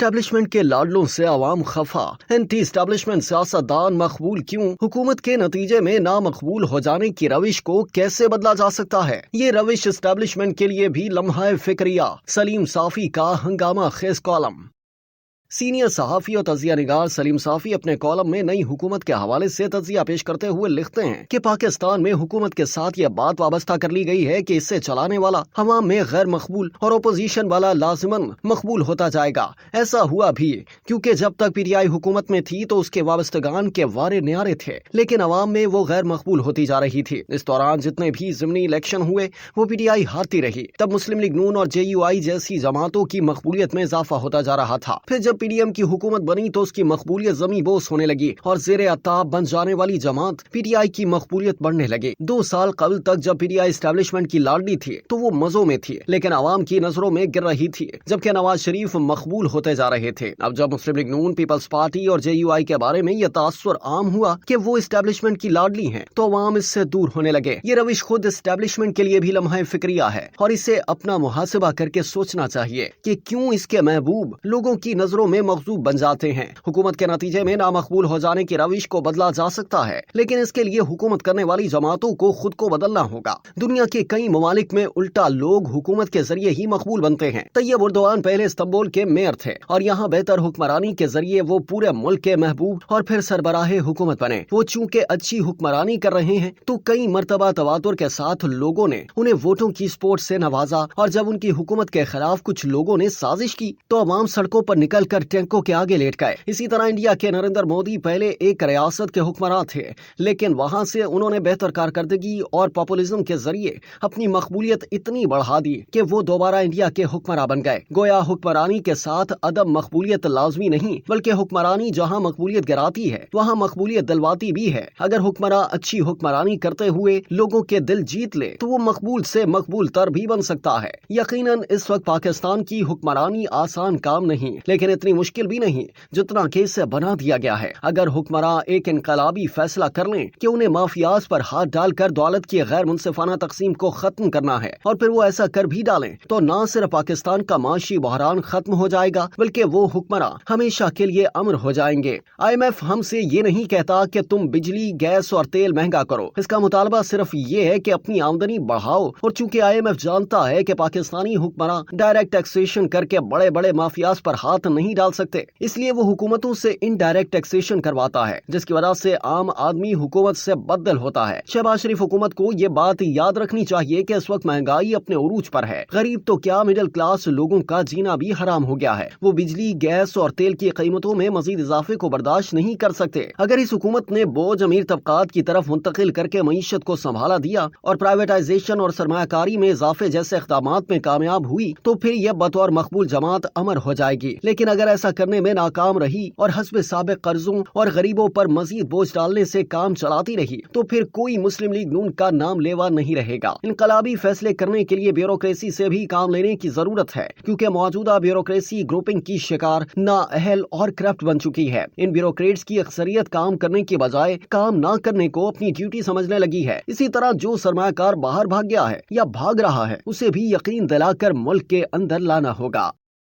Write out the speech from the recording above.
Establishment کے لاڈلوں سے عوام خفا، اینٹی اسٹیبلشمنٹ سیاستدان مقبول کیوں؟ حکومت کے نتیجے میں نامقبول ہو جانے کی روش کو کیسے بدلا جا سکتا ہے؟ یہ روش اسٹیبلشمنٹ کے لیے بھی لمحہ فکریہ۔ سلیم صافی کا ہنگامہ خیز کالم۔ سینئر صحافی اور تجزیہ نگار سلیم صافی اپنے کالم میں نئی حکومت کے حوالے سے تجزیہ پیش کرتے ہوئے لکھتے ہیں کہ پاکستان میں حکومت کے ساتھ یہ بات وابستہ کر لی گئی ہے کہ اسے چلانے والا عوام میں غیر مقبول اور اپوزیشن والا لازماً مقبول ہوتا جائے گا۔ ایسا ہوا بھی، کیونکہ جب تک پی ٹی آئی حکومت میں تھی تو اس کے وابستگان کے وارے نیارے تھے، لیکن عوام میں وہ غیر مقبول ہوتی جا رہی تھی۔ اس دوران جتنے بھی ضمنی الیکشن ہوئے وہ پی ٹی آئی ہارتی رہی۔ تب مسلم لیگ نون اور جے یو آئی جیسی جماعتوں کی مقبولیت میں اضافہ ہوتا جا رہا تھا۔ پھر جب پی ڈی ایم کی حکومت بنی تو اس کی مقبولیت زمین بوس ہونے لگی اور زیر اطاعت بن جانے والی جماعت پی ٹی آئی کی مقبولیت بڑھنے لگی۔ 2 سال قبل تک جب پی ٹی آئی اسٹیبلشمنٹ کی لاڈلی تھی تو وہ مزوں میں تھی، لیکن عوام کی نظروں میں گر رہی تھی، جبکہ نواز شریف مقبول ہوتے جا رہے تھے۔ اب جب مسلم لیگ نون، پیپلز پارٹی اور جے یو آئی کے بارے میں یہ تاثر عام ہوا کہ وہ اسٹیبلشمنٹ کی لاڈلی ہیں تو عوام اس سے دور ہونے لگے۔ یہ روش خود اسٹیبلشمنٹ کے لیے بھی لمحہ فکریہ ہے اور اسے اپنا محاسبہ کر کے سوچنا چاہیے کہ کیوں اس کے محبوب لوگوں کی نظروں میں مغضوب بن جاتے ہیں۔ حکومت کے نتیجے میں نامقبول ہو جانے کی روش کو بدلا جا سکتا ہے، لیکن اس کے لیے حکومت کرنے والی جماعتوں کو خود کو بدلنا ہوگا۔ دنیا کے کئی ممالک میں الٹا لوگ حکومت کے ذریعے ہی مقبول بنتے ہیں۔ طیب اردوان پہلے استنبول کے میئر تھے اور یہاں بہتر حکمرانی کے ذریعے وہ پورے ملک کے محبوب اور پھر سربراہ حکومت بنے۔ وہ چونکہ اچھی حکمرانی کر رہے ہیں تو کئی مرتبہ تواتر کے ساتھ لوگوں نے انہیں ووٹوں کی سپورٹ سے نوازا، اور جب ان کی حکومت کے خلاف کچھ لوگوں نے سازش کی تو عوام سڑکوں پر نکل کر ٹینکوں کے آگے لیٹ گئے۔ اسی طرح انڈیا کے نریندر مودی پہلے ایک ریاست کے حکمراں تھے، لیکن وہاں سے انہوں نے بہتر کارکردگی اور پاپولزم کے ذریعے اپنی مقبولیت اتنی بڑھا دی کہ وہ دوبارہ انڈیا کے حکمراں بن گئے۔ گویا حکمرانی کے ساتھ عدم مقبولیت لازمی نہیں، بلکہ حکمرانی جہاں مقبولیت گراتی ہے وہاں مقبولیت دلواتی بھی ہے۔ اگر حکمراں اچھی حکمرانی کرتے ہوئے لوگوں کے دل جیت لے تو وہ مقبول سے مقبول تر بھی بن سکتا ہے۔ یقیناً اس وقت پاکستان کی حکمرانی آسان کام نہیں، لیکن اتنی مشکل بھی نہیں جتنا کہ اسے بنا دیا گیا ہے۔ اگر حکمراں ایک انقلابی فیصلہ کر لیں کہ انہیں مافیاز پر ہاتھ ڈال کر دولت کی غیر منصفانہ تقسیم کو ختم کرنا ہے، اور پھر وہ ایسا کر بھی ڈالیں، تو نہ صرف پاکستان کا معاشی بحران ختم ہو جائے گا بلکہ وہ حکمراں ہمیشہ کے لیے امر ہو جائیں گے۔ آئی ایم ایف ہم سے یہ نہیں کہتا کہ تم بجلی، گیس اور تیل مہنگا کرو۔ اس کا مطالبہ صرف یہ ہے کہ اپنی آمدنی بڑھاؤ، اور چونکہ آئی ایم ایف جانتا ہے کہ پاکستانی حکمراں ڈائریکٹ ٹیکسیشن کر کے بڑے بڑے مافیاز پر ہاتھ نہیں ڈال سکتے، اس لیے وہ حکومتوں سے انڈائریکٹ ٹیکسیشن کرواتا ہے، جس کی وجہ سے عام آدمی حکومت سے بدل ہوتا ہے۔ شہباز شریف حکومت کو یہ بات یاد رکھنی چاہیے کہ اس وقت مہنگائی اپنے عروج پر ہے۔ غریب تو کیا، مڈل کلاس لوگوں کا جینا بھی حرام ہو گیا ہے۔ وہ بجلی، گیس اور تیل کی قیمتوں میں مزید اضافے کو برداشت نہیں کر سکتے۔ اگر اس حکومت نے بوجھ امیر طبقات کی طرف منتقل کر کے معیشت کو سنبھالا دیا اور پرائیویٹائزیشن اور سرمایہ کاری میں اضافے جیسے اقدامات میں کامیاب ہوئی تو پھر یہ بطور مقبول جماعت امر ہو جائے گی، لیکن اگر ایسا کرنے میں ناکام رہی اور حسب سابق قرضوں اور غریبوں پر مزید بوجھ ڈالنے سے کام چلاتی رہی تو پھر کوئی مسلم لیگ نون کا نام لیوا نہیں رہے گا۔ انقلابی فیصلے کرنے کے لیے بیوروکریسی سے بھی کام لینے کی ضرورت ہے، کیونکہ موجودہ بیوروکریسی گروپنگ کی شکار نااہل اور کرپٹ بن چکی ہے۔ ان بیوروکریٹس کی اکثریت کام کرنے کی بجائے کام نہ کرنے کو اپنی ڈیوٹی سمجھنے لگی ہے۔ اسی طرح جو سرمایہ کار باہر بھاگ گیا ہے یا بھاگ رہا ہے اسے بھی یقین دلا کر ملک کے اندر لانا ہوگا۔